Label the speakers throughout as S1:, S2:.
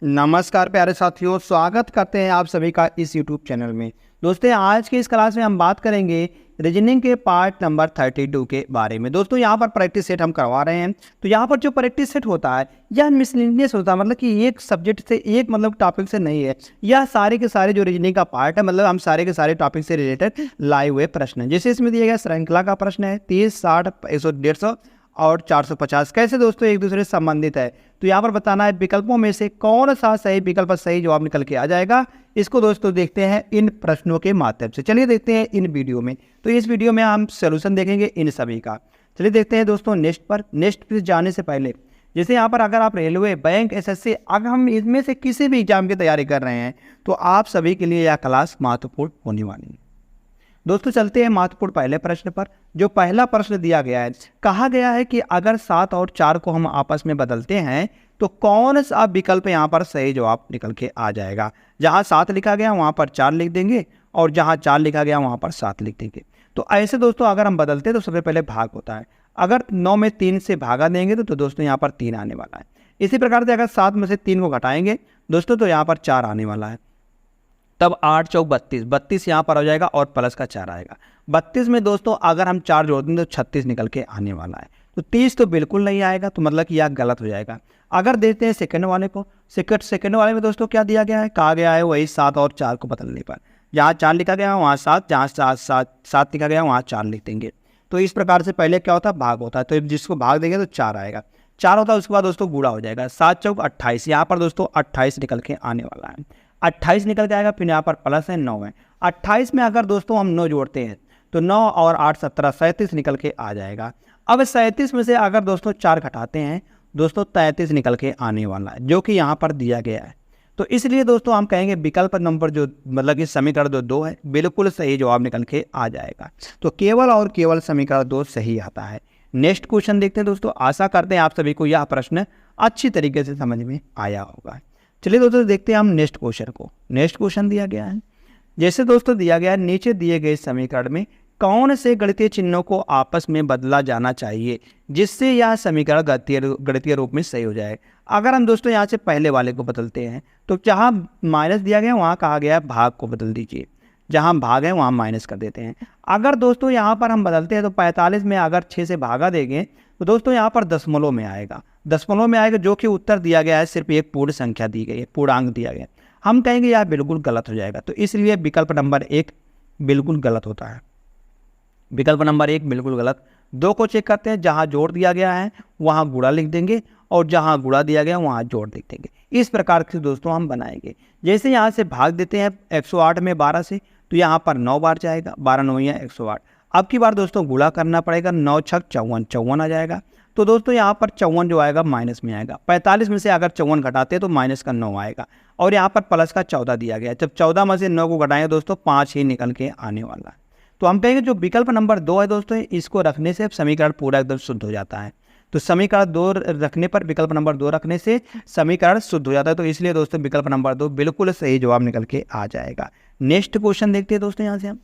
S1: नमस्कार प्यारे साथियों, स्वागत करते हैं आप सभी का इस YouTube चैनल में। दोस्तों आज की इस क्लास में हम बात करेंगे रीजनिंग के पार्ट नंबर 32 के बारे में। दोस्तों यहाँ पर प्रैक्टिस सेट हम करवा रहे हैं। तो यहाँ पर जो प्रैक्टिस सेट होता है यह मिसलिनियस होता है, मतलब कि एक सब्जेक्ट से एक मतलब टॉपिक से नहीं है। यह सारे के सारे जो रीजनिंग का पार्ट है, मतलब हम सारे के सारे टॉपिक से रिलेटेड लाए हुए प्रश्न हैं। जैसे इसमें दिया गया श्रृंखला का प्रश्न है 30, 60, 100, 150 और 450 कैसे दोस्तों एक दूसरे से संबंधित है। तो यहाँ पर बताना है विकल्पों में से कौन सा सही विकल्प सही जवाब निकल के आ जाएगा। इसको दोस्तों देखते हैं इन प्रश्नों के माध्यम से। चलिए देखते हैं इन वीडियो में। तो इस वीडियो में हम सॉल्यूशन देखेंगे इन सभी का। चलिए देखते हैं दोस्तों नेक्स्ट पर जाने से पहले, जैसे यहाँ पर अगर आप रेलवे, बैंक, एसएससी, अगर हम इसमें से किसी भी एग्जाम की तैयारी कर रहे हैं तो आप सभी के लिए यह क्लास महत्वपूर्ण होने वाली है। दोस्तों चलते हैं महत्वपूर्ण पहले प्रश्न पर। जो पहला प्रश्न दिया गया है, कहा गया है कि अगर 7 और 4 को हम आपस में बदलते हैं तो कौन सा विकल्प यहाँ पर सही जवाब निकल के आ जाएगा। जहाँ 7 लिखा गया वहाँ पर 4 लिख देंगे और जहाँ 4 लिखा गया वहाँ पर 7 लिख देंगे। तो ऐसे दोस्तों अगर हम बदलते हैं तो सबसे पहले भाग होता है। अगर 9 में 3 से भागा देंगे तो दोस्तों यहाँ पर 3 आने वाला है। इसी प्रकार से अगर 7 में से 3 को घटाएंगे दोस्तों तो यहाँ पर 4 आने वाला है। तब 8 चौक 32, 32 यहाँ पर हो जाएगा और प्लस का 4 आएगा। 32 में दोस्तों अगर हम 4 जोड़ देंगे तो 36 निकल के आने वाला है। तो 30 तो बिल्कुल नहीं आएगा, तो मतलब कि यह गलत हो जाएगा। अगर देखते हैं सेकंड वाले को, सेकंड वाले में दोस्तों क्या दिया गया है, कहा गया है वही 7 और 4 को बदलने पर जहाँ 4 लिखा गया वहाँ 7, जहाँ 7 लिखा गया वहाँ 4 लिख देंगे। तो इस प्रकार से पहले क्या होता है, भाग होता है। तो जिसको भाग देंगे तो 4 आएगा, 4 होता है, उसके बाद दोस्तों गुणा हो जाएगा। 7 चौक 28, यहाँ पर दोस्तों 28 निकल के आने वाला है। 28 निकल के आएगा, फिर यहाँ पर प्लस है 9 है। 28 में अगर दोस्तों हम 9 जोड़ते हैं तो 9 और 8 17, 37 निकल के आ जाएगा। अब 37 में से अगर दोस्तों 4 घटाते हैं दोस्तों 33 निकल के आने वाला है, जो कि यहाँ पर दिया गया है। तो इसलिए दोस्तों हम कहेंगे विकल्प नंबर जो मतलब कि समीकरण जो 2 है बिल्कुल सही जवाब निकल के आ जाएगा। तो केवल और केवल समीकरण 2 सही आता है। नेक्स्ट क्वेश्चन देखते हैं दोस्तों। आशा करते हैं आप सभी को यह प्रश्न अच्छी तरीके से समझ में आया होगा। चलिए दोस्तों देखते हैं हम नेक्स्ट क्वेश्चन को। नेक्स्ट क्वेश्चन दिया गया है, जैसे दोस्तों दिया गया है नीचे दिए गए समीकरण में कौन से गणितीय चिन्हों को आपस में बदला जाना चाहिए जिससे यह समीकरण गणितीय रूप में सही हो जाए। अगर हम दोस्तों यहाँ से पहले वाले को बदलते हैं तो जहाँ माइनस दिया गया वहाँ कहा गया है भाग को बदल दीजिए, जहाँ भाग है वहाँ माइनस कर देते हैं। अगर दोस्तों यहाँ पर हम बदलते हैं तो 45 में अगर 6 से भागा देंगे तो दोस्तों यहाँ पर दशमलव में आएगा, दशमलव में आएगा, जो कि उत्तर दिया गया है सिर्फ एक पूर्ण संख्या दी गई है, पूर्णांक दिया गया है। हम कहेंगे यह बिल्कुल गलत हो जाएगा। तो इसलिए विकल्प नंबर 1 बिल्कुल गलत होता है। विकल्प नंबर 1 बिल्कुल गलत। 2 को चेक करते हैं, जहाँ जोड़ दिया गया है वहाँ गुणा लिख देंगे और जहाँ गुणा दिया गया वहाँ जोड़ लिख देंगे। इस प्रकार से दोस्तों हम बनाएंगे। जैसे यहाँ से भाग देते हैं 108 में 12 से तो यहाँ पर 9 बार जाएगा, 12 9 या 108। अब की बार दोस्तों गुणा करना पड़ेगा, 9 छक 54, 54 आ जाएगा। तो दोस्तों यहाँ पर 54 जो आएगा माइनस में आएगा। 45 में से अगर 54 घटाते हैं तो माइनस का 9 आएगा और यहाँ पर प्लस का 14 दिया गया है। जब 14 में से 9 को घटाएंगे दोस्तों 5 ही निकल के आने वाला है। तो हम कहेंगे जो विकल्प नंबर 2 है दोस्तों, इसको रखने से समीकरण पूरा एकदम शुद्ध हो जाता है। तो समीकरण 2 रखने पर, विकल्प नंबर 2 रखने से समीकरण शुद्ध हो जाता है। तो इसलिए दोस्तों विकल्प नंबर 2 बिल्कुल सही जवाब निकल के आ जाएगा। नेक्स्ट क्वेश्चन देखते हैं दोस्तों। यहाँ से हम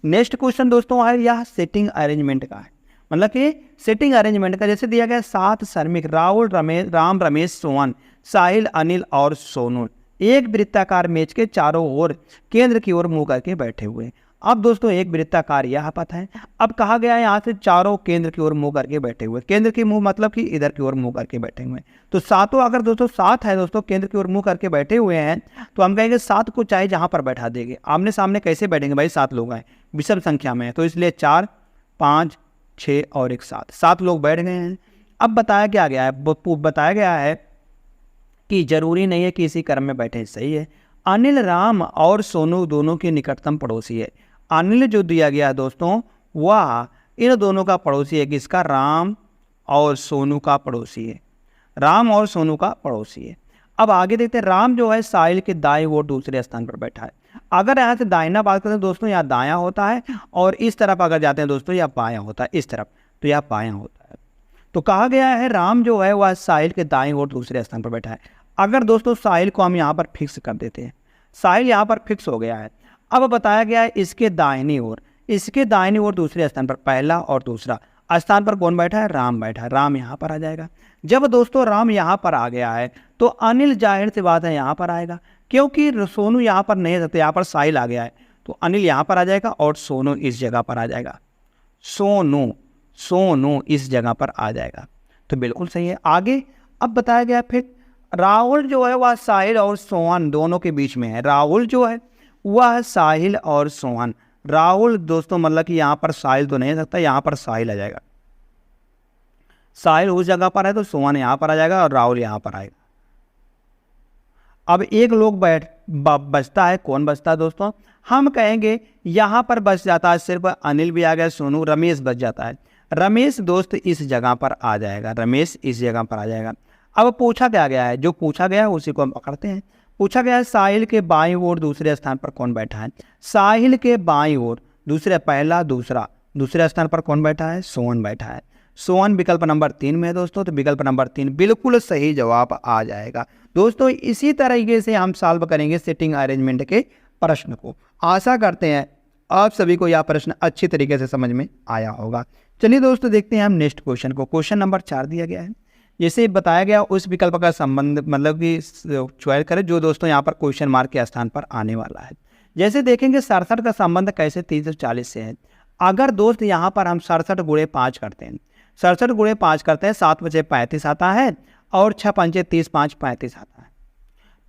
S1: नेक्स्ट क्वेश्चन दोस्तों है यह सेटिंग अरेंजमेंट का है, मतलब कि सेटिंग अरेंजमेंट का। जैसे दिया गया 7 श्रमिक राहुल, राम, रमेश, सोहन, साहिल, अनिल और सोनू एक वृत्ताकार मेज के चारों ओर केंद्र की ओर मुंह करके बैठे हुए हैं। अब दोस्तों एक वृत्ताकार यह पथ है। अब कहा गया है यहाँ से चारों केंद्र की ओर मुंह करके बैठे हुए, केंद्र की मुंह मतलब कि इधर की ओर मुंह करके बैठे हुए हैं। तो सातों अगर दोस्तों 7 है दोस्तों केंद्र की ओर मुंह करके बैठे हुए हैं तो हम कहेंगे 7 को चाहे जहाँ पर बैठा देंगे। आमने सामने कैसे बैठेंगे भाई, 7 लोग हैं, विषम संख्या में है, तो इसलिए 4 5 6 और एक 7 लोग बैठ गए हैं। अब बताया क्या गया है, बताया गया है कि जरूरी नहीं है कि इसी क्रम में बैठे, सही है। अनिल राम और सोनू दोनों के निकटतम पड़ोसी है। अनिल जो दिया गया है दोस्तों वह इन दोनों का पड़ोसी है, किसका, राम और सोनू का पड़ोसी है, राम और सोनू का पड़ोसी है। अब आगे देखते हैं, राम जो है साहिल के दाएं ओर दूसरे स्थान पर बैठा है। अगर यहाँ से दाहिना बात करते हैं दोस्तों यहाँ दायां होता है और इस तरफ अगर जाते हैं दोस्तों यह बायां होता है, इस तरफ तो यह बायां होता है। तो कहा गया है राम जो है वह साहिल के दाएं ओर दूसरे स्थान पर बैठा है। अगर दोस्तों साहिल को हम यहाँ पर फिक्स कर देते हैं, साहिल यहाँ पर फिक्स हो गया है। अब बताया गया है इसके दाहिनी ओर, इसके दाहिनी ओर दूसरे स्थान पर पहला और दूसरा स्थान पर कौन बैठा है, राम बैठा है। राम यहाँ पर आ जाएगा। जब दोस्तों राम यहाँ पर आ गया है तो अनिल जाहिर सी बात है यहाँ पर आएगा, क्योंकि सोनू यहाँ पर नहीं रहते, यहाँ पर साहिल आ गया है, तो अनिल यहाँ पर आ जाएगा और सोनू इस जगह पर आ जाएगा। सोनू इस जगह पर आ जाएगा, तो बिल्कुल सही है। आगे अब बताया गया फिर राहुल जो है वह साहिल और सोहन दोनों के बीच में है। राहुल जो है वह साहिल और सोहन, राहुल दोस्तों मतलब कि यहाँ पर साहिल तो नहीं सकता, यहाँ पर साहिल आ जाएगा। साहिल उस जगह पर है तो सोहन यहाँ पर आ जाएगा और राहुल यहाँ पर आएगा। अब एक लोग बचता है, कौन बचता है दोस्तों? हम कहेंगे यहाँ पर बच जाता है सिर्फ अनिल भी आ गया, सोनू, रमेश बच जाता है। रमेश दोस्त इस जगह पर आ जाएगा, रमेश इस जगह पर आ जाएगा। अब पूछा क्या गया है, जो पूछा गया है उसी को हम पकड़ते हैं। पूछा गया है साहिल के बाईं ओर दूसरे स्थान पर कौन बैठा है? साहिल के बाईं ओर दूसरे, पहला दूसरा, दूसरे स्थान पर कौन बैठा है? सोहन बैठा है। सोहन विकल्प नंबर 3 में है दोस्तों, तो विकल्प नंबर 3 बिल्कुल सही जवाब आ जाएगा। दोस्तों इसी तरीके से हम सॉल्व करेंगे सिटिंग अरेंजमेंट के प्रश्न को। आशा करते हैं आप सभी को यह प्रश्न अच्छी तरीके से समझ में आया होगा। चलिए दोस्तों देखते हैं हम नेक्स्ट क्वेश्चन को। क्वेश्चन नंबर 4 दिया गया है, जैसे बताया गया उस विकल्प का संबंध मतलब कि चॉइस करें जो दोस्तों यहाँ पर क्वेश्चन मार्क के स्थान पर आने वाला है। जैसे देखेंगे 67 का संबंध कैसे 340 से है। अगर दोस्त यहाँ पर हम 67 गुणे 5 करते हैं, 67 गुणे 5 करते हैं, 7 बचे 35 आता है और 6 पंचे 30, 5 35 आता है,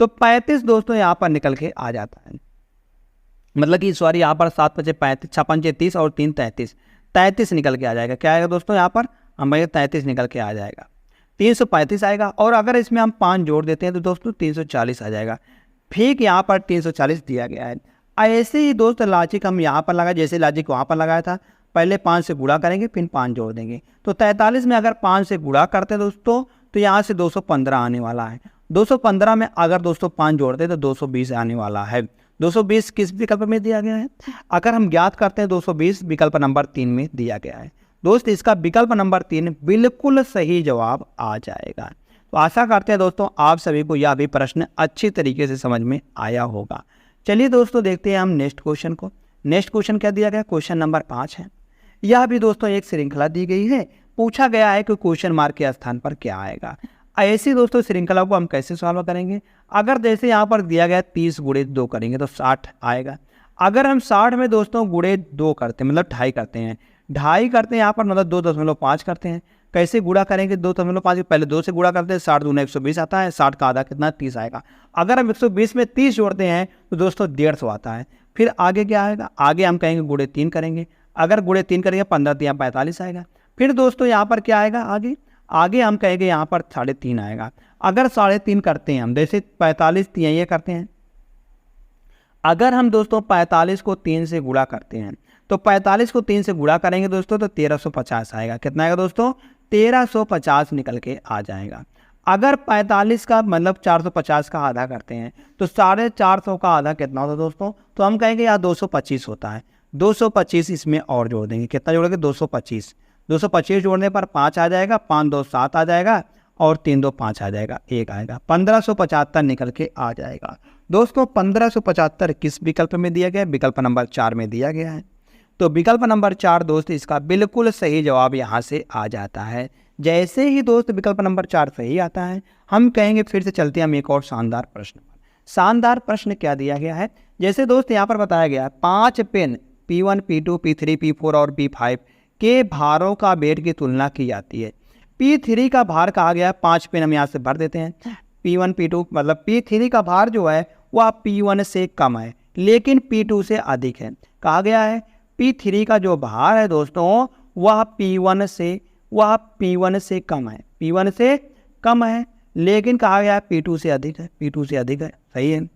S1: तो 35 दोस्तों यहाँ पर निकल के आ जाता है। मतलब कि सॉरी यहाँ पर 7 बचे 35, 6 पंचे 30 और 3 33, 33 निकल के आ जाएगा। क्या आएगा दोस्तों यहाँ पर? हमारे 33 निकल के आ जाएगा, 335 आएगा। और अगर इसमें हम 5 जोड़ देते हैं तो दोस्तों 340 आ जाएगा। ठीक यहाँ पर 340 दिया गया है। ऐसे ही दोस्त लॉजिक हम यहाँ पर लगाए, जैसे लॉजिक वहाँ पर लगाया था, पहले 5 से गुणा करेंगे फिर 5 जोड़ देंगे। तो 43 में अगर 5 से गुणा करते हैं दोस्तों तो यहाँ से 215 आने वाला है। 215 में अगर दोस्तों 5 जोड़ते हैं तो 220 आने वाला है। 220 किस विकल्प में दिया गया है? अगर हम ज्ञात करते हैं 220 विकल्प नंबर 3 में दिया गया है। दोस्त इसका विकल्प नंबर 3 बिल्कुल सही जवाब आ जाएगा। तो आशा करते हैं दोस्तों आप सभी को यह भी प्रश्न अच्छी तरीके से समझ में आया होगा। चलिए दोस्तों देखते हैं हम नेक्स्ट क्वेश्चन को। नेक्स्ट क्वेश्चन क्या दिया गया? क्वेश्चन नंबर 5 है। यह भी दोस्तों एक श्रृंखला दी गई है। पूछा गया है कि क्वेश्चन मार्क के स्थान पर क्या आएगा। ऐसी दोस्तों श्रृंखला को हम कैसे सॉल्व करेंगे? अगर जैसे यहाँ पर दिया गया 30 गुणे 2 करेंगे तो 60 आएगा। अगर हम 60 में दोस्तों गुणे 2 करते हैं मतलब ढाई करते हैं, ढाई करते हैं यहाँ पर मतलब 2.5 करते हैं। कैसे गुणा करेंगे? 2.5 पहले 2 से गुणा करते हैं, 60 दूना 120 आता है, 60 का आधा कितना? 30 आएगा। अगर हम 120 में 30 जोड़ते हैं तो दोस्तों 150 आता है। फिर आगे क्या आएगा? आगे हम कहेंगे गुणे 3 करेंगे। अगर गुणे 3 करेंगे 15 3 45 आएगा। फिर दोस्तों यहाँ पर क्या आएगा? आगे हम कहेंगे यहाँ पर 3.5 आएगा। अगर 3.5 करते हैं हम, जैसे 45 ये करते हैं, अगर हम दोस्तों 45 को 3 से गुणा करते हैं तो 45 को 3 से गुणा करेंगे दोस्तों तो 1350 आएगा। कितना आएगा दोस्तों? 1350 निकल के आ जाएगा। अगर 45 का मतलब 450 का आधा करते हैं तो 450 का आधा कितना होता है दोस्तों? तो हम कहेंगे यहाँ 225 होता है। 225 इसमें और जोड़ देंगे। कितना जोड़ेंगे? 225। 225 जोड़ने पर 5 आ जाएगा, 5 2 7 आ जाएगा और 3 2 5 आ जाएगा, 1 आएगा। 1575 निकल के आ जाएगा। दोस्तों 1575 किस विकल्प में दिया गया है? विकल्प नंबर 4 में दिया गया है। तो विकल्प नंबर 4 दोस्त इसका बिल्कुल सही जवाब यहाँ से आ जाता है। जैसे ही दोस्त विकल्प नंबर 4 सही आता है हम कहेंगे फिर से चलते हैं हम एक और शानदार प्रश्न पर। शानदार प्रश्न क्या दिया गया है? जैसे दोस्त यहाँ पर बताया गया है 5 pen P1 P2 P3 P4 और P5 के भारों का वेट की तुलना की जाती है। P3 का भार कहा गया है 5 पेन, हम यहाँ से भर देते हैं। P1 P2 मतलब P3 का भार जो है वह P1 से कम है लेकिन P2 से अधिक है। कहा गया है P3 का जो भार है दोस्तों वह P1 से कम है, P1 से कम है, लेकिन कहा गया है P2 से अधिक है, P2 से अधिक है, सही है।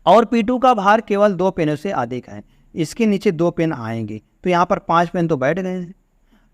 S1: और P2 का भार केवल 2 पेनों से अधिक है, इसके नीचे 2 पेन आएंगे तो यहाँ पर 5 पेन तो बैठ गए हैं।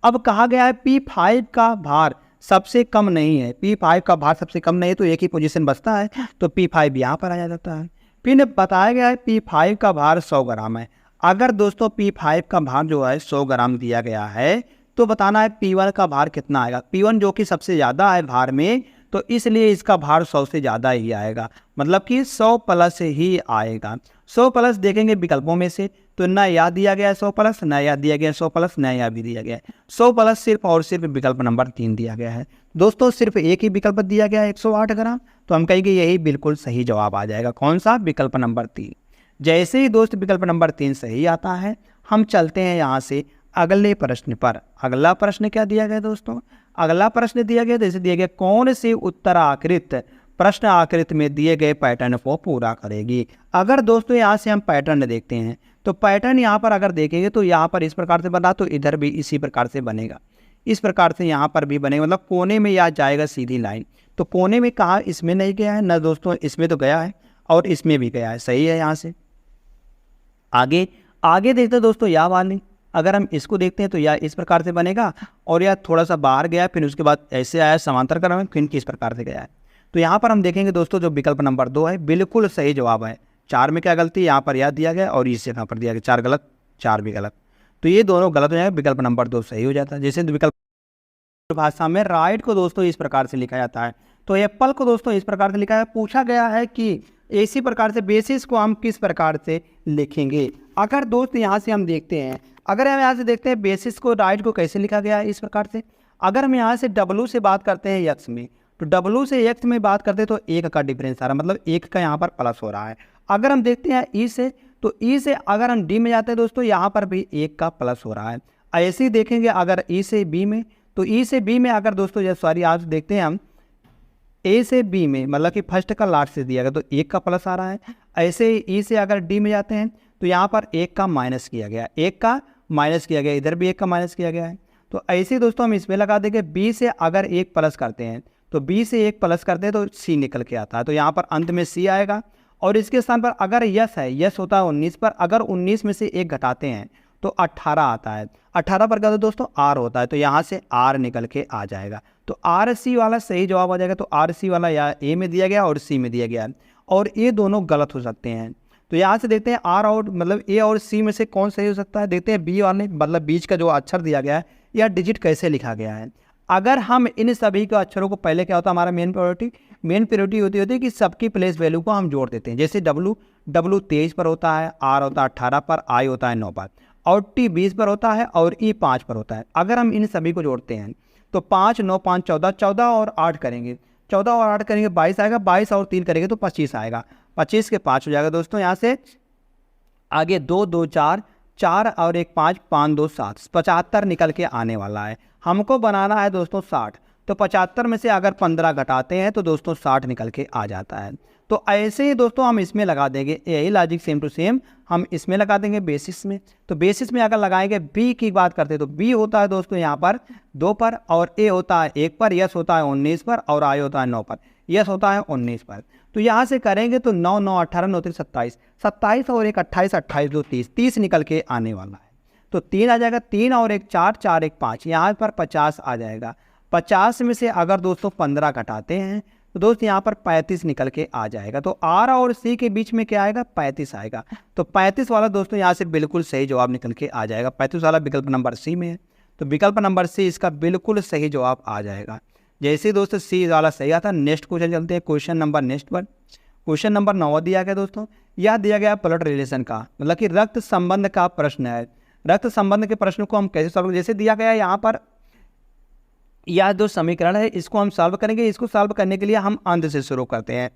S1: अब कहा गया है P5 का भार सबसे कम नहीं है, P5 का भार सबसे कम नहीं है तो एक ही पोजीशन बचता है तो P5 यहाँ पर आ जाता है। फिर बताया गया है P5 का भार 100 ग्राम है। अगर दोस्तों P5 का भार जो है 100 ग्राम दिया गया है तो बताना है P1 का भार कितना आएगा। P1 जो कि सबसे ज़्यादा है भार में तो इसलिए इसका भार 100 से ज़्यादा ही आएगा, मतलब कि 100 प्लस ही आएगा। 100 प्लस देखेंगे विकल्पों में से तो ना यहाँ दिया गया है 100 प्लस, ना यहाँ दिया गया है 100 प्लस, ना यहाँ भी दिया गया है 100 प्लस, सिर्फ और सिर्फ विकल्प नंबर 3 दिया गया है। दोस्तों सिर्फ एक ही विकल्प दिया गया है 108 ग्राम, तो हम कहेंगे यही बिल्कुल सही जवाब आ जाएगा। कौन सा? विकल्प नंबर 3। जैसे ही दोस्त विकल्प नंबर 3 सही आता है, हम चलते हैं यहाँ से अगले प्रश्न पर। अगला प्रश्न क्या दिया गया दोस्तों? अगला प्रश्न दिया गया, जैसे दिया गया, कौन से उत्तराकृत प्रश्न आकृति में दिए गए पैटर्न को पूरा करेगी। अगर दोस्तों यहाँ से हम पैटर्न देखते हैं तो पैटर्न यहाँ पर अगर देखेंगे तो यहाँ पर इस प्रकार से बना, तो इधर भी इसी प्रकार से बनेगा, इस प्रकार से यहाँ पर भी बनेगा, मतलब कोने में यहाँ जाएगा सीधी लाइन। तो कोने में कहाँ? इसमें नहीं गया है ना दोस्तों, इसमें तो गया है और इसमें भी गया है, सही है। यहाँ से आगे आगे देखते हैं दोस्तों, या वाली अगर हम इसको देखते हैं तो यह इस प्रकार से बनेगा और यह थोड़ा सा बाहर गया, फिर उसके बाद ऐसे आया समांतर क्रम में, फिर किस प्रकार से गया है। तो यहाँ पर हम देखेंगे दोस्तों जो विकल्प नंबर 2 है बिल्कुल सही जवाब है। 4 में क्या गलती? यहाँ पर यह दिया गया और इस जगह पर दिया गया, 4 गलत, 4 भी गलत, तो ये दोनों गलत हो जाएगा, विकल्प नंबर 2 सही हो जाता है। जैसे विकल्प भाषा में राइट को दोस्तों इस प्रकार से लिखा जाता है, तो एप्पल को दोस्तों इस प्रकार से लिखा है। पूछा गया है कि इसी प्रकार से बेसिस को हम किस प्रकार से लिखेंगे। अगर दोस्त यहाँ से हम देखते हैं, अगर हम यहाँ से देखते हैं बेसिस को राइट को कैसे लिखा गया है इस प्रकार से। अगर हम यहाँ से W से बात करते हैं एक्स में, तो W से एक्स में बात करते हैं तो 1 का डिफरेंस आ रहा है, मतलब 1 का यहाँ पर प्लस हो रहा है। अगर हम देखते हैं ई से, तो ई से अगर हम डी में जाते हैं दोस्तों, यहाँ पर भी 1 का प्लस हो रहा है। ऐसे ही देखेंगे अगर ई से बी में, तो ई से बी में अगर दोस्तों सॉरी आप देखते हैं हम ए से बी में, मतलब कि फर्स्ट का लास्ट से दिया गया तो 1 का प्लस आ रहा है। ऐसे ही ई से अगर डी में जाते हैं तो यहाँ पर 1 का माइनस किया गया, 1 का माइनस किया गया, इधर भी 1 का माइनस किया गया है। तो ऐसे ही दोस्तों हम इसमें लगा देंगे, बी से अगर 1 प्लस करते हैं तो बी से 1 प्लस करते हैं तो सी निकल के आता है, तो यहाँ पर अंत में सी आएगा। और इसके स्थान पर अगर यस है, यस होता है 19 पर, अगर 19 में से 1 घटाते हैं तो 18 आता है। 18 पर क्या होता है दोस्तों? आर होता है, तो यहाँ से आर निकल के आ जाएगा, तो आर सी वाला सही जवाब आ जाएगा। तो आर सी वाला या ए में दिया गया और सी में दिया गया, और ये दोनों गलत हो सकते हैं। तो यहाँ से देखते हैं आर और मतलब ए और सी में से कौन सही हो सकता है। देखते हैं बी वाले, मतलब बीच का जो अक्षर दिया गया है या डिजिट कैसे लिखा गया है। अगर हम इन सभी के अक्षरों को, पहले क्या होता है हमारा मेन प्रायोरिटी होती है कि सबकी प्लेस वैल्यू को हम जोड़ देते हैं। जैसे W 23 पर होता है, R होता है 18 पर, I होता है 9 पर, और T 20 पर होता है और E 5 पर होता है। अगर हम इन सभी को जोड़ते हैं तो 5 9 5 14, 14 और 8 करेंगे, 14 और 8 करेंगे 22 आएगा, 22 और 3 करेंगे तो 25 आएगा, 25 के 5 हो जाएगा दोस्तों। यहाँ से आगे 2 2 4, 4 और 1 5, 5 2 7, 75 निकल के आने वाला है। हमको बनाना है दोस्तों 60, तो 75 में से अगर 15 घटाते हैं तो दोस्तों 60 निकल के आ जाता है। तो ऐसे ही दोस्तों हम इसमें लगा देंगे, यही लॉजिक सेम टू सेम हम इसमें लगा देंगे बेसिस में। तो बेसिस में अगर लगाएंगे, बी की बात करते हैं तो बी होता है दोस्तों यहाँ पर 2 पर, और ए होता है 1 पर, यस होता है 19 पर, और आई होता है 9 पर, यस होता है 19 पर। तो यहाँ से करेंगे तो 9 9 18 9 3 27, 27 और 1 28, 28 2 30, 30 निकल के आने वाला है। तो 3 आ जाएगा, 3 और 1 4, 4 1 5, यहाँ पर 50 आ जाएगा। 50 में से अगर दोस्तों 15 घटाते हैं तो दोस्त यहाँ पर 35 निकल के आ जाएगा। तो आर और सी के बीच में क्या आएगा? 35 आएगा। तो 35 वाला दोस्तों यहाँ से बिल्कुल सही जवाब निकल के आ जाएगा। 35 वाला विकल्प नंबर सी में है, तो विकल्प नंबर सी इसका बिल्कुल सही जवाब आ जाएगा। जैसे ही दोस्तों सी वाला सही आता है, नेक्स्ट क्वेश्चन चलते हैं, क्वेश्चन नंबर नेक्स्ट पर। क्वेश्चन नंबर 9 दिया गया दोस्तों, यह दिया गया ब्लड रिलेशन का, मतलब कि रक्त संबंध का प्रश्न है। रक्त संबंध के प्रश्न को हम कैसे सॉल्व, जैसे दिया गया है यहाँ पर यह जो समीकरण है इसको हम सॉल्व करेंगे। इसको सॉल्व करने के लिए हम अंत से शुरू करते हैं,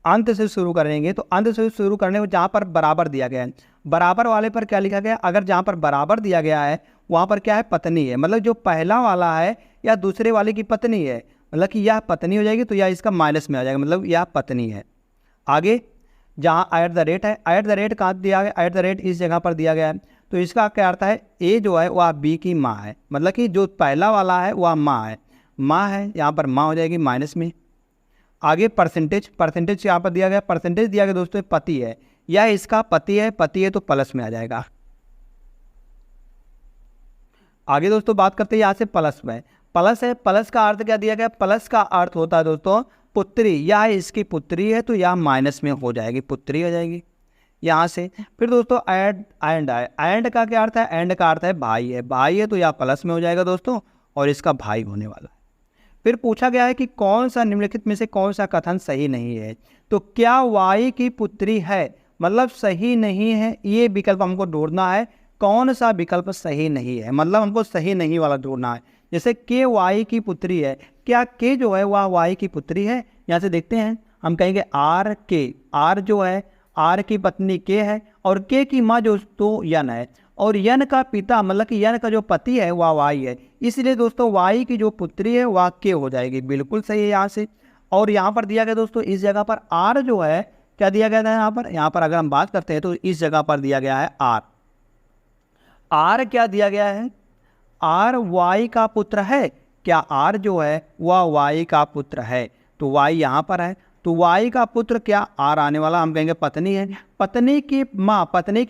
S1: अंत से शुरू करेंगे। तो अंत से शुरू करने को जहाँ पर बराबर दिया गया है, बराबर वाले पर क्या लिखा गया? अगर जहाँ पर बराबर दिया गया है वहाँ पर क्या है? पत्नी है, मतलब जो पहला वाला है या दूसरे वाले की पत्नी है, मतलब कि यह पत्नी हो जाएगी, तो यह इसका माइनस में आ जाएगा, मतलब यह पत्नी है। आगे जहाँ एट द रेट है, एट द रेट कहाँ दिया गया? एट द रेट इस जगह पर दिया गया है, तो इसका क्या अर्थ है? ए जो है वह बी की माँ है, मतलब कि जो पहला वाला है वह माँ है, माँ है, यहाँ पर माँ हो जाएगी माइनस में। आगे परसेंटेज, परसेंटेज यहाँ पर दिया गया, परसेंटेज दिया गया दोस्तों पति है, यह इसका पति है, पति है तो प्लस में आ जाएगा। आगे दोस्तों बात करते हैं यहाँ से प्लस में, प्लस है, प्लस का अर्थ क्या दिया गया? प्लस का अर्थ होता है दोस्तों पुत्री, यह इसकी पुत्री है तो यह माइनस में हो जाएगी, पुत्री हो जाएगी यहाँ से। फिर दोस्तों एंड है, एंड का क्या अर्थ है? एंड का अर्थ है भाई है, भाई है तो यह प्लस में हो जाएगा दोस्तों, और इसका भाई होने वाला है। फिर पूछा गया है कि कौन सा निम्नलिखित में से कौन सा कथन सही नहीं है। तो क्या वाई की पुत्री है, मतलब सही नहीं है, ये विकल्प हमको ढूंढना है। कौन सा विकल्प सही नहीं है, मतलब हमको सही नहीं वाला ढूंढना है। जैसे के वाई की पुत्री है, क्या के जो है वह वाई की पुत्री है? यहाँ से देखते हैं, हम कहेंगे आर के, आर जो है आर की पत्नी के है और के की माँ जो तो यन है, और यन का पिता मतलब कि यन का जो पति है वह वाई है, इसलिए दोस्तों वाई की जो पुत्री है वह के हो जाएगी। बिल्कुल सही है यहाँ से। और यहाँ पर दिया गया दोस्तों, इस जगह पर आर जो है क्या दिया गया था यहाँ पर अगर हम बात करते हैं तो इस जगह पर दिया गया है आर। आर क्या दिया गया है? आर वाई का पुत्र है। क्या आर जो है वह वाई का पुत्र है? तो वाई यहाँ पर है, तो वाई का पुत्र क्या आर आने वाला हम कहेंगे पत्नी है। पत्नी की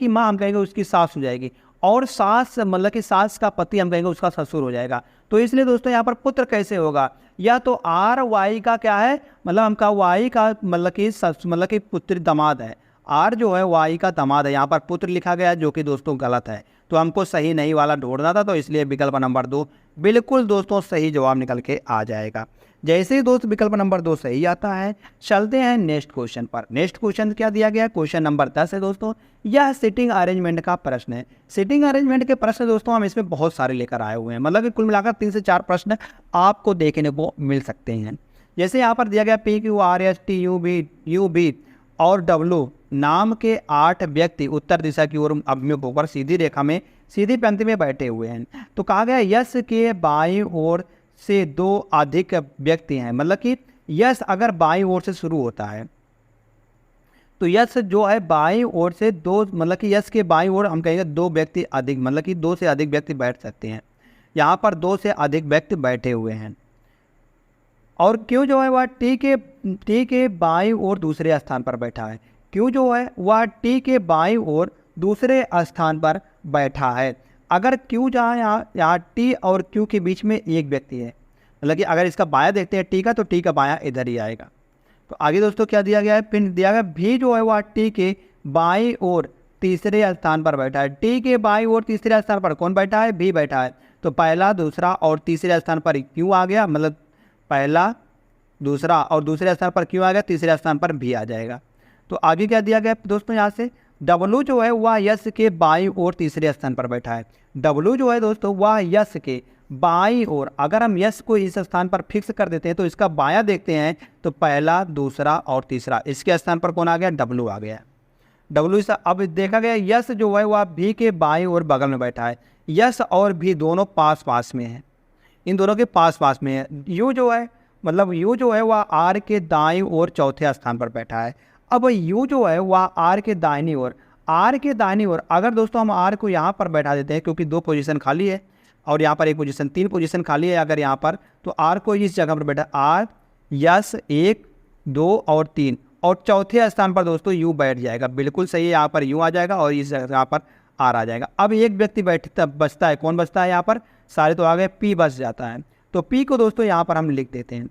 S1: माँ हम कहेंगे उसकी सास हो जाएगी, और सास मतलब कि सास का पति हम कहेंगे उसका ससुर हो जाएगा। तो इसलिए दोस्तों यहाँ पर पुत्र कैसे होगा? या तो आर वाई का क्या है, मतलब हमका वाई का मतलब कि पुत्र दामाद है। आर जो है वाई का दामाद है, यहाँ पर पुत्र लिखा गया है जो कि दोस्तों गलत है। तो हमको सही नहीं वाला ढूंढना था, तो इसलिए विकल्प नंबर 2 बिल्कुल दोस्तों सही जवाब निकल के आ जाएगा। जैसे ही दोस्त विकल्प नंबर 2 सही आता है, चलते हैं नेक्स्ट क्वेश्चन पर। नेक्स्ट क्वेश्चन क्या दिया गया है? क्वेश्चन नंबर 10 है दोस्तों। यह सिटिंग अरेंजमेंट का प्रश्न है। सिटिंग अरेंजमेंट के प्रश्न दोस्तों हम इसमें बहुत सारे लेकर आए हुए हैं, मतलब कि कुल मिलाकर 3 से 4 प्रश्न आपको देखने को मिल सकते हैं। जैसे यहाँ पर दिया गया PQRSTUV और W नाम के 8 व्यक्ति उत्तर दिशा की ओर अभिमुख होकर सीधी रेखा में सीधी पंक्ति में बैठे हुए हैं। तो कहा गया यश के बाईं ओर से 2 अधिक व्यक्ति हैं, मतलब कि यश अगर बाईं ओर से शुरू होता है तो यश जो है बाईं ओर से 2, मतलब कि यश के बाईं ओर हम कहेंगे 2 व्यक्ति अधिक, मतलब कि 2 से अधिक व्यक्ति बैठ सकते हैं। यहाँ पर 2 से अधिक व्यक्ति बैठे हुए हैं। और क्यों जो है वह टी के बाईं ओर दूसरे स्थान पर बैठा है। क्यों जो है वह टी के बाईं ओर दूसरे स्थान पर बैठा है। अगर क्यू जहाँ यहाँ टी और क्यू के बीच में एक व्यक्ति है, मतलब कि अगर इसका बायां देखते हैं टी का, तो टी का बायां इधर ही आएगा। तो आगे दोस्तों क्या दिया गया है? पिन दिया गया भी जो है वह टी के बाईं ओर तीसरे स्थान पर बैठा है। टी के बाईं ओर तीसरे स्थान पर कौन बैठा है? भी बैठा है। तो पहला, दूसरा और तीसरे स्थान पर क्यू आ गया, मतलब पहला, दूसरा और दूसरे स्थान पर क्यू आ गया, तीसरे स्थान पर भी आ जाएगा। तो आगे क्या दिया गया दोस्तों? यहाँ से डब्लू जो है वह यश के बाईं ओर तीसरे स्थान पर बैठा है। डब्लू जो है दोस्तों वह यश के बाईं ओर, अगर हम यश को इस स्थान पर फिक्स कर देते हैं तो इसका बायां देखते हैं तो पहला, दूसरा और तीसरा, इसके स्थान पर कौन आ गया? डब्लू आ गया। डब्लू अब देखा गया यश जो है वह भी के बाईं ओर बगल में बैठा है। यश और भी दोनों पास पास में है, इन दोनों के पास पास में है। यू जो है मतलब यू जो है वह आर के दाईं ओर चौथे स्थान पर बैठा है। अब यू जो है वह आर के दाहिनी ओर, अगर दोस्तों हम आर को यहाँ पर बैठा देते हैं, क्योंकि 2 पोजीशन खाली है और यहाँ पर 1 पोजीशन, 3 पोजीशन खाली है अगर यहाँ पर, तो आर को इस जगह पर बैठा, आर यस 1 2 और 3, और चौथे स्थान पर दोस्तों यू बैठ जाएगा। बिल्कुल सही है, यहाँ पर यू आ जाएगा और इस जगह पर आर आ जाएगा। अब एक व्यक्ति बचता है, कौन बचता है? यहाँ पर सारे तो आ गए, पी बच जाता है। तो पी को दोस्तों यहाँ पर हम लिख देते हैं।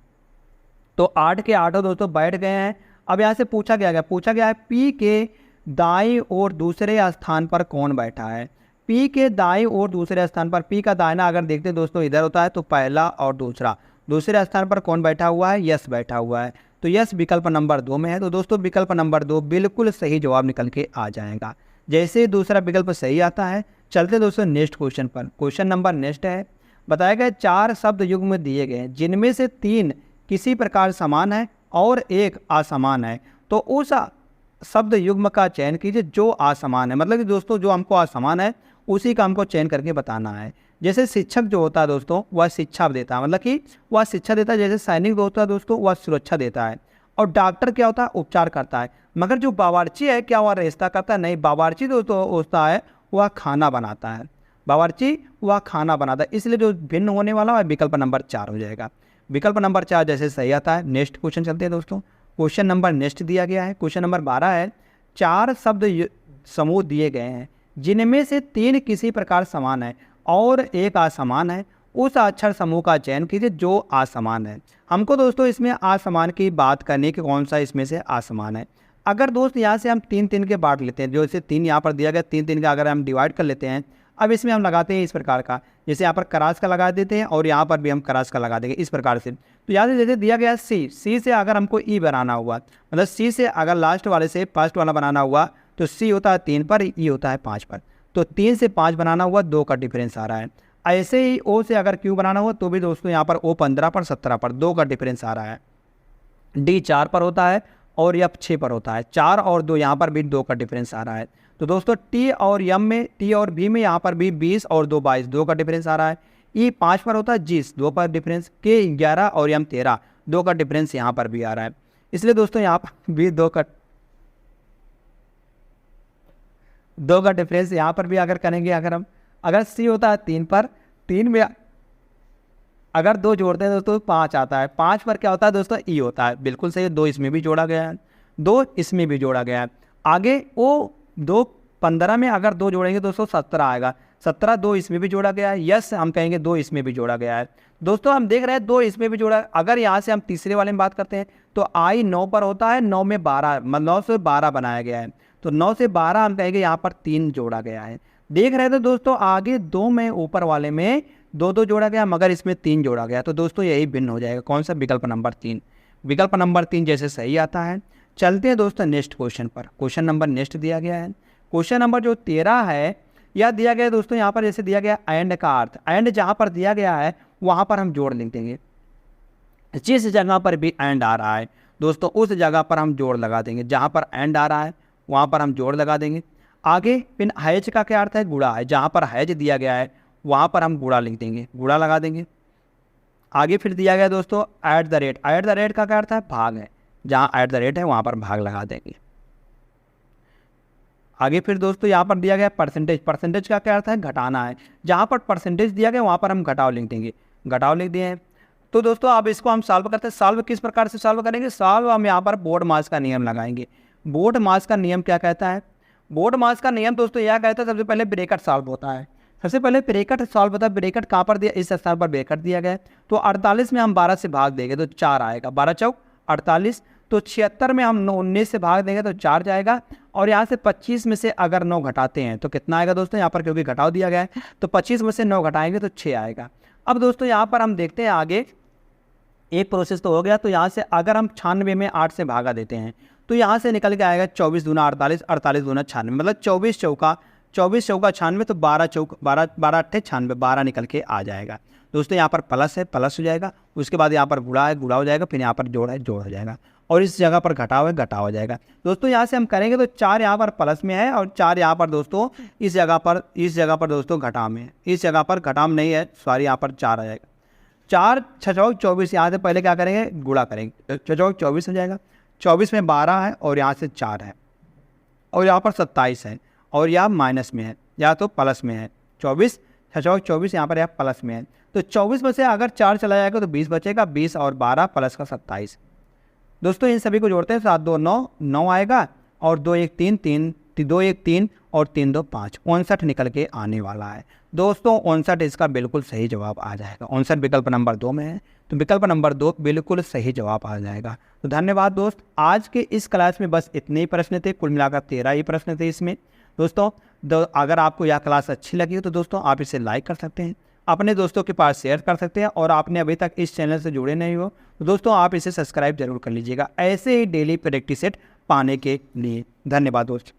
S1: तो 8 के 8 दोस्तों बैठ गए हैं। अब यहाँ से पूछा गया है पी के दाईं ओर दूसरे स्थान पर कौन बैठा है। पी के दाईं ओर दूसरे स्थान पर, पी का दाहिना अगर देखते हैं दोस्तों इधर होता है, तो पहला और दूसरा, दूसरे स्थान पर कौन बैठा हुआ है? यस बैठा हुआ है। तो यस विकल्प नंबर 2 में है। तो दोस्तों विकल्प नंबर 2 बिल्कुल सही जवाब निकल के आ जाएगा। जैसे दूसरा विकल्प सही आता है, चलते दोस्तों नेक्स्ट क्वेश्चन पर। क्वेश्चन नंबर नेक्स्ट है, बताया गया 4 शब्द युग्म दिए गए हैं, जिनमें से 3 किसी प्रकार समान है और 1 असमान है। तो उस शब्द युग्म का चयन कीजिए जो असमान है, मतलब कि दोस्तों जो हमको असमान है उसी का हमको चयन करके बताना है। जैसे शिक्षक जो होता है दोस्तों वह शिक्षा देता है, मतलब कि वह शिक्षा देता है। जैसे सैनिक जो होता है दोस्तों वह सुरक्षा देता है, और डॉक्टर क्या होता है? उपचार करता है। मगर जो बावर्ची है क्या वह रिश्ता करता है? नहीं, बावर्ची दोस्तों होता है वह खाना बनाता है, बावर्ची वह खाना बनाता है। इसलिए जो भिन्न होने वाला है विकल्प नंबर 4 हो जाएगा। विकल्प नंबर 4 जैसे सही आता है। नेक्स्ट क्वेश्चन चलते हैं दोस्तों। क्वेश्चन नंबर नेक्स्ट दिया गया है, क्वेश्चन नंबर 12 है, 4 शब्द समूह दिए गए हैं, जिनमें से 3 किसी प्रकार समान है और 1 असमान है। उस अक्षर समूह का चयन कीजिए जो असमान है। हमको दोस्तों इसमें असमान की बात करने की, कौन सा इसमें से असमान है। अगर दोस्त यहाँ से हम 3 के बांट लेते हैं, जो इसे 3 यहाँ पर दिया गया, 3 का अगर हम डिवाइड कर लेते हैं। अब इसमें हम लगाते हैं इस प्रकार का, जैसे यहाँ पर क्रॉस का लगा देते हैं और यहाँ पर भी हम क्रॉस का लगा देंगे इस प्रकार से। तो यहाँ से जैसे दिया गया सी से अगर हमको ई बनाना हुआ, मतलब सी से अगर लास्ट वाले से फर्स्ट वाला बनाना हुआ तो सी होता है 3 पर, ई होता है 5 पर। तो 3 से 5 बनाना हुआ, 2 का डिफरेंस आ रहा है। ऐसे ही ओ से अगर क्यू बनाना हुआ तो भी दोस्तों यहाँ पर ओ 15 पर, 17 पर, 2 का डिफरेंस आ रहा है। डी 4 पर होता है और एफ 6 पर होता है। 4 और 2 यहाँ पर भी 2 का डिफरेंस आ रहा है। तो दोस्तों टी और एम में, टी और बी में यहाँ पर भी 20 और 2 22, 2 का डिफरेंस आ रहा है। ई 5 पर होता है, जी 2 पर डिफरेंस, के 11 और एम 13, 2 का डिफरेंस यहाँ पर भी आ रहा है। इसलिए दोस्तों यहाँ पर भी 2 का डिफरेंस यहाँ पर भी अगर करेंगे, अगर सी होता है 3 पर, 3 में अगर 2 जोड़ते हैं दोस्तों 5 आता है। 5 पर क्या होता है दोस्तों, ई होता है। बिल्कुल सही, 2 इसमें भी जोड़ा गया है, 2 इसमें भी जोड़ा गया है। आगे वो 2 15 में अगर 2 जोड़ेंगे दोस्तों 17 आएगा। 17, 2 इसमें भी जोड़ा गया है। यस, हम कहेंगे 2 इसमें भी जोड़ा गया है। दोस्तों हम देख रहे हैं 2 इसमें भी जोड़ा है। अगर यहाँ से हम तीसरे वाले में बात करते हैं तो आई 9 पर होता है, 9 में 12, मतलब 9 से 12 बनाया गया है। तो 9 से 12 हम कहेंगे यहाँ पर 3 जोड़ा गया है। देख रहे थे दोस्तों आगे 2 में, ऊपर वाले में 2 जोड़ा गया, मगर इसमें 3 जोड़ा गया। तो दोस्तों यही भिन्न हो जाएगा। कौन सा? विकल्प नंबर 3। विकल्प नंबर 3 जैसे सही आता है। चलते हैं दोस्तों नेक्स्ट क्वेश्चन पर। क्वेश्चन नंबर नेक्स्ट दिया गया है, क्वेश्चन नंबर जो 13 है, यह दिया गया है दोस्तों यहाँ पर जैसे दिया गया एंड का अर्थ। एंड जहाँ पर दिया गया है वहाँ पर हम जोड़ लिख देंगे। जिस जगह पर भी एंड आ रहा है दोस्तों उस जगह पर हम जोड़ लगा देंगे। जहाँ पर एंड आ रहा है वहाँ पर हम जोड़ लगा देंगे। आगे फिर हैज का क्या अर्थ है? गुणा है। जहाँ पर हैज दिया गया है वहाँ पर हम गुणा लिख देंगे, गुणा लगा देंगे। आगे फिर दिया गया दोस्तों at the rate. At the rate का क्या अर्थ है? भाग है। जहाँ एट द रेट है वहाँ पर भाग लगा देंगे। आगे फिर दोस्तों यहाँ पर दिया गया परसेंटेज। परसेंटेज का क्या अर्थ है? घटाना है। जहाँ पर परसेंटेज दिया गया वहाँ पर हम घटाव लिख देंगे, घटाव लिख दिए हैं। तो दोस्तों अब इसको हम सॉल्व करते हैं। सॉल्व किस प्रकार से सॉल्व करेंगे? सॉल्व हम यहाँ पर बोर्ड मास का नियम लगाएंगे। बोर्ड मास का नियम क्या कहता है? बोर्ड मास का नियम दोस्तों यह कहता है सबसे पहले ब्रैकेट सॉल्व होता है। सबसे पहले ब्रैकेट सॉल्व होता है। ब्रैकेट कहाँ पर दिया? इस स्थान पर ब्रैकेट दिया गया है। तो 48 में हम 12 से भाग देंगे तो 4 आएगा। 12 चौक 48। तो 76 में हम 19 से भाग देंगे तो 4 जाएगा। और यहाँ से 25 में से अगर 9 घटाते हैं तो कितना आएगा दोस्तों? यहाँ पर क्योंकि घटाव दिया गया है तो 25 में से 9 घटाएंगे तो 6 आएगा। अब दोस्तों यहाँ पर हम देखते हैं आगे, एक प्रोसेस तो हो गया। तो यहाँ से अगर हम 96 में 8 से भागा देते हैं तो यहाँ से निकल के आएगा 24 दूना 48, 48 दूना 96, मतलब 24 चौका 96, तो 12 चौक 12, 12 अट्ठे 96, 12 निकल के आ जाएगा। दोस्तों यहाँ पर प्लस है, प्लस हो जाएगा। उसके बाद यहाँ पर गुणा है, गुणा हो जाएगा। फिर यहाँ पर जोड़ है, जोड़ हो जाएगा। और इस जगह पर घटाव है, घटाव हो जाएगा। दोस्तों यहाँ से हम करेंगे तो 4 यहाँ पर प्लस में है और 4 यहाँ पर दोस्तों इस जगह पर दोस्तों घटाव में है। इस जगह पर घटाव नहीं है, सॉरी, यहाँ पर 4 आ जाएगा। 4 6 चौक 24। यहाँ से पहले क्या करेंगे? गुणा करेंगे। 6 चौक 24 हो जाएगा। 24 में 12 है और यहाँ से 4 है और यहाँ पर 27 है और यह माइनस में है या तो प्लस में है। 24 6 चौक 24, यहाँ पर यह प्लस में है। तो 24 में से अगर 4 चला जाएगा तो 20 बचेगा। 20 और 12 प्लस का 27। दोस्तों इन सभी को जोड़ते हैं। 7 2 9, 9 आएगा और 2 1 3, 3 2 1 3 और 3 2 5, 59 निकल के आने वाला है। दोस्तों 59 इसका बिल्कुल सही जवाब आ जाएगा। 59 विकल्प नंबर 2 में है, तो विकल्प नंबर 2 बिल्कुल सही जवाब आ जाएगा। तो धन्यवाद दोस्त। आज के इस क्लास में बस इतने ही प्रश्न थे, कुल मिलाकर 13 ही प्रश्न थे इसमें। दोस्तों अगर आपको यह क्लास अच्छी लगी हो तो दोस्तों आप इसे लाइक कर सकते हैं, अपने दोस्तों के पास शेयर कर सकते हैं। और आपने अभी तक इस चैनल से जुड़े नहीं हो तो दोस्तों आप इसे सब्सक्राइब जरूर कर लीजिएगा, ऐसे ही डेली प्रैक्टिस सेट पाने के लिए। धन्यवाद दोस्त।